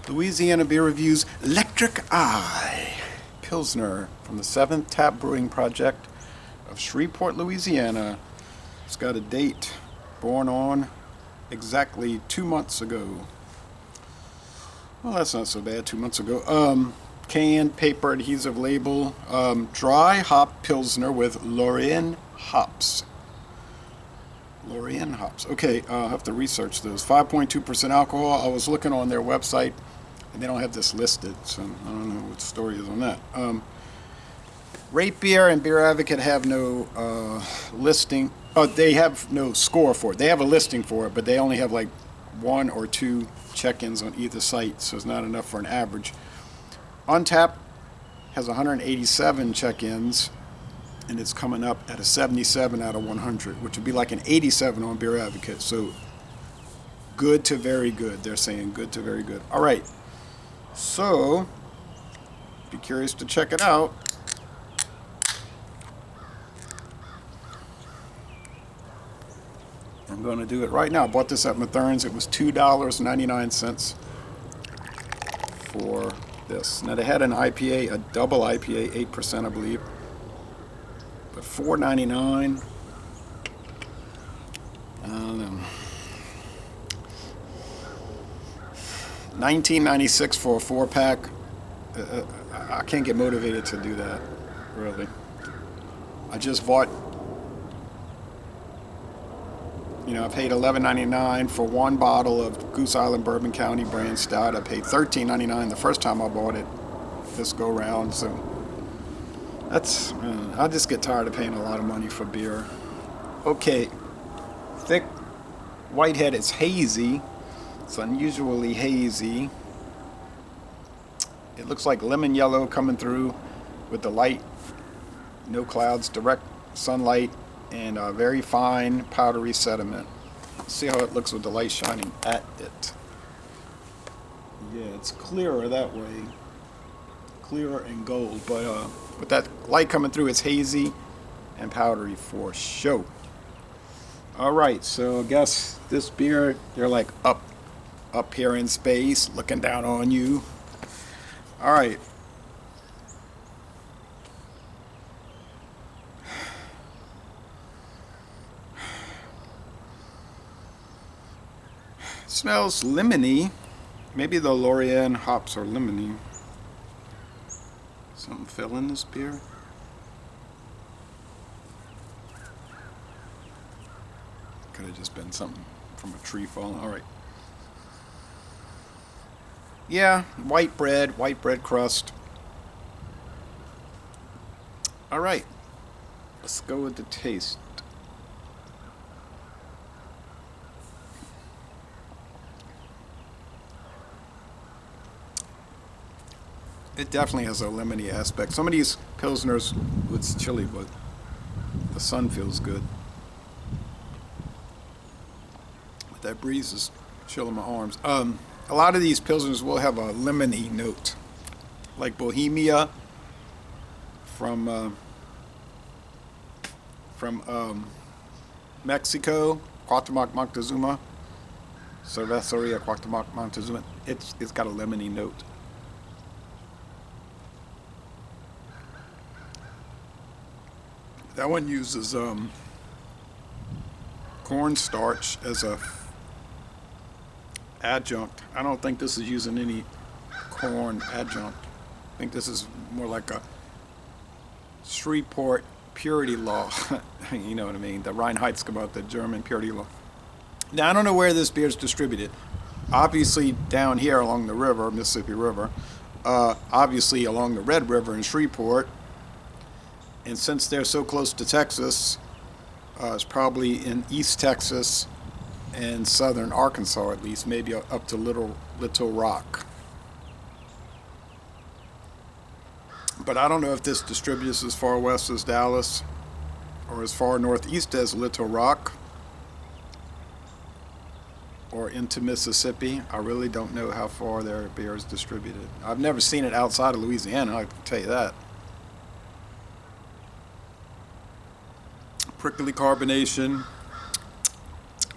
Louisiana Beer Reviews Lectric Eye Pilsner from the 7th Tap Brewing Project of Shreveport, Louisiana. It's got a date, born on exactly 2 months ago. Well, that's not so bad, 2 months ago. Canned paper adhesive label, dry hop Pilsner with Louisiana hops. Louisiana hops. Okay, I'll have to research those. 5.2% alcohol. I was looking on their website, and they don't have this listed, so I don't know what the story is on that. Rate Beer and Beer Advocate have no listing. Oh, they have no score for it. They have a listing for it, but they only have like 1 or 2 check-ins on either site, so it's not enough for an average. Untappd has 187 check-ins, and it's coming up at a 77 out of 100, which would be like an 87 on Beer Advocate. So good to very good. They're saying good to very good. All right. So be curious to check it out. I'm going to do it right now. I bought this at Mathern's. It was $2.99 for this. Now they had an IPA, a double IPA, 8% I believe. But $4.99. I don't know. $19.96 for a 4-pack. I can't get motivated to do that, really. I just bought, I paid $11.99 for 1 bottle of Goose Island Bourbon County brand stout. I paid $13.99 the first time I bought it this go round. So that's, I just get tired of paying a lot of money for beer. Okay, thick Whitehead. It's hazy. It's unusually hazy. It looks like lemon yellow coming through with the light. No clouds, direct sunlight, and a very fine powdery sediment. See how it looks with the light shining at it. Yeah, it's clearer that way. Clearer and gold, but with that light coming through, it's hazy and powdery for show. All right, so I guess this beer, they're like up here in space, looking down on you. All right. Smells lemony. Maybe the Louisiana hops are lemony. Something fell in this beer. Could have just been something from a tree falling. All right. Yeah, white bread crust. All right. Let's go with the taste. It definitely has a lemony aspect. Some of these Pilsners, it's chilly, but the sun feels good. But that breeze is chilling my arms. A lot of these Pilsners will have a lemony note, like Bohemia from Mexico, Cuauhtémoc Moctezuma, Cerveceria Cuauhtémoc Moctezuma. It's got a lemony note. That one uses cornstarch as a adjunct. I don't think this is using any corn adjunct. I think this is more like a Shreveport purity law. You know what I mean? The Reinheitsgebot, the German purity law. Now, I don't know where this beer is distributed. Obviously down here along the river, Mississippi River. Obviously along the Red River in Shreveport. And since they're so close to Texas, it's probably in East Texas and southern Arkansas, at least, maybe up to Little Rock. But I don't know if this distributes as far west as Dallas or as far northeast as Little Rock or into Mississippi. I really don't know how far their beer is distributed. I've never seen it outside of Louisiana, I can tell you that. Prickly carbonation,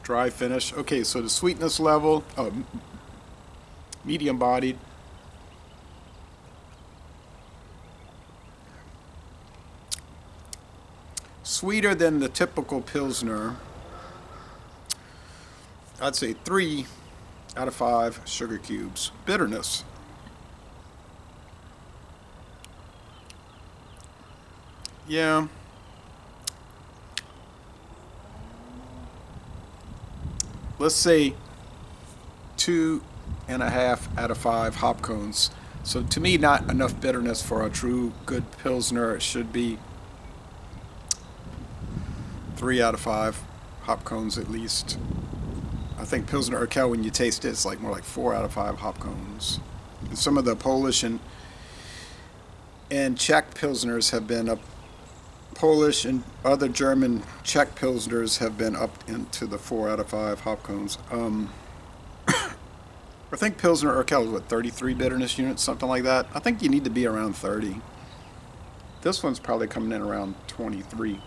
dry finish. Okay, so the sweetness level, medium bodied. Sweeter than the typical Pilsner. I'd say 3 out of 5 sugar cubes. Bitterness. Yeah. Let's say 2.5 out of 5 hop cones. So to me, not enough bitterness for a true good Pilsner. It should be 3 out of 5 hop cones at least. I think Pilsner Urquell, when you taste it, it's like more like 4 out of 5 hop cones. And some of the Polish and Czech Pilsners have been up. Polish and other German Czech Pilsners have been up into the 4 out of 5 hop cones. I think Pilsner Urquell is what, 33 bitterness units, something like that. I think you need to be around 30. This one's probably coming in around 23.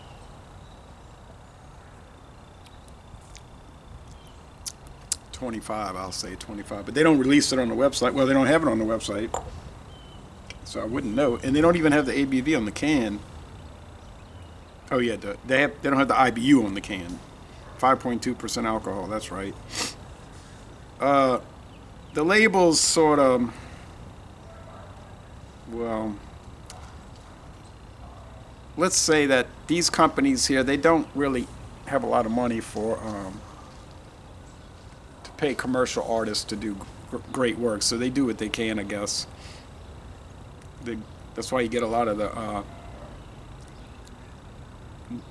I'll say 25, but they don't release it on the website. Well, they don't have it on the website, so I wouldn't know. And they don't even have the ABV on the can. Oh yeah, they don't have the IBU on the can. 5.2% alcohol. That's right. The labels sort of, well, let's say that these companies here, they don't really have a lot of money for to pay commercial artists to do great work, so they do what they can, I guess. That's why you get a lot of the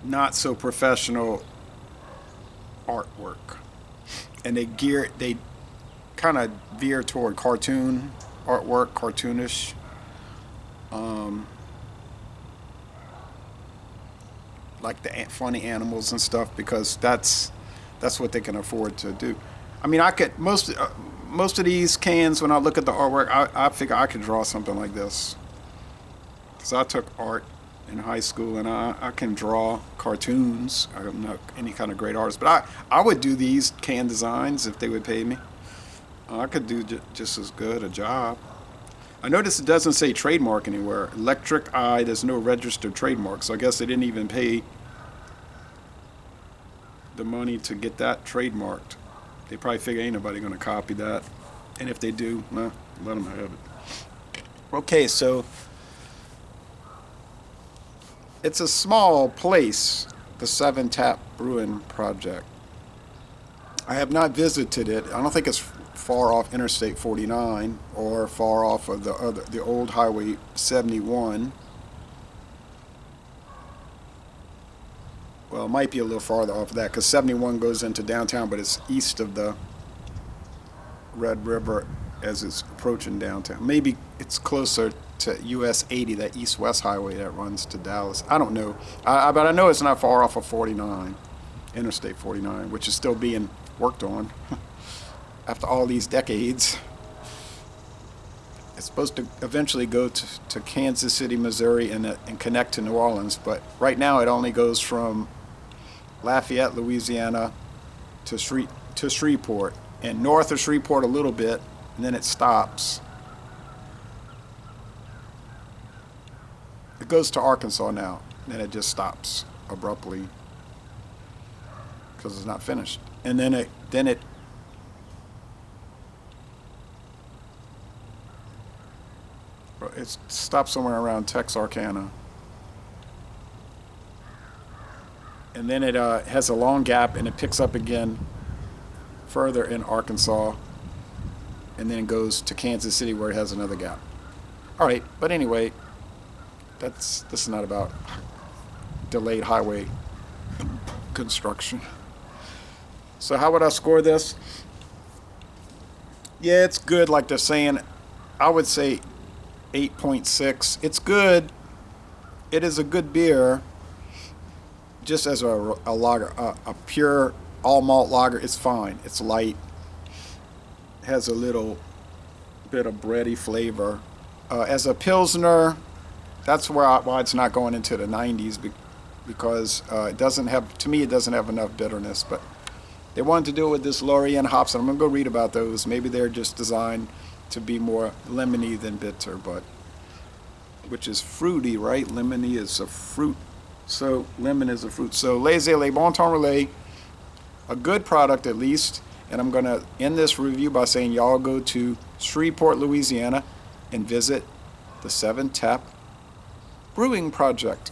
not so professional artwork, and they kind of veer toward cartoon artwork, cartoonish. Like the funny animals and stuff, because that's what they can afford to do. I mean, I could most of these cans, when I look at the artwork, I figure I could draw something like this, because I took art in high school and I can draw cartoons. I'm not any kind of great artist, but I would do these can designs if they would pay me. I could do just as good a job. I noticed it doesn't say trademark anywhere. Lectric Eye, there's no registered trademark, so I guess they didn't even pay the money to get that trademarked. They probably figure ain't nobody going to copy that, and if they do, well, let them have it. Okay, so it's a small place, the 7 Tap Brewing Project. I have not visited it. I don't think it's far off Interstate 49 or far off of the old Highway 71. Well, it might be a little farther off of that, because 71 goes into downtown, but it's east of the Red River as it's approaching downtown. Maybe it's closer to US 80, that east-west highway that runs to Dallas. I don't know. But I know it's not far off of 49, Interstate 49, which is still being worked on after all these decades. It's supposed to eventually go to Kansas City, Missouri, and connect to New Orleans, but right now it only goes from Lafayette, Louisiana to Shreveport, and north of Shreveport a little bit, and then it stops. It goes to Arkansas now, and then it just stops abruptly because it's not finished. And then it stops somewhere around Texarkana. And then it has a long gap, and it picks up again further in Arkansas, and then it goes to Kansas City where it has another gap. All right, but anyway, this is not about delayed highway construction. So how would I score this? Yeah, it's good, like they're saying. I would say 8.6. It's good. It is a good beer. Just as a lager, a pure all malt lager, it's fine. It's light. Has a little bit of bready flavor. As a Pilsner, that's why it's not going into the 90s, because it doesn't have, to me, it doesn't have enough bitterness. But they wanted to do it with this Louisiana hops, and I'm going to go read about those. Maybe they're just designed to be more lemony than bitter, but which is fruity, right? Lemony is a fruit, so lemon is a fruit. So Les Bon Temps Relais, a good product at least. And I'm going to end this review by saying y'all go to Shreveport, Louisiana, and visit the 7 Tap Brewing Project.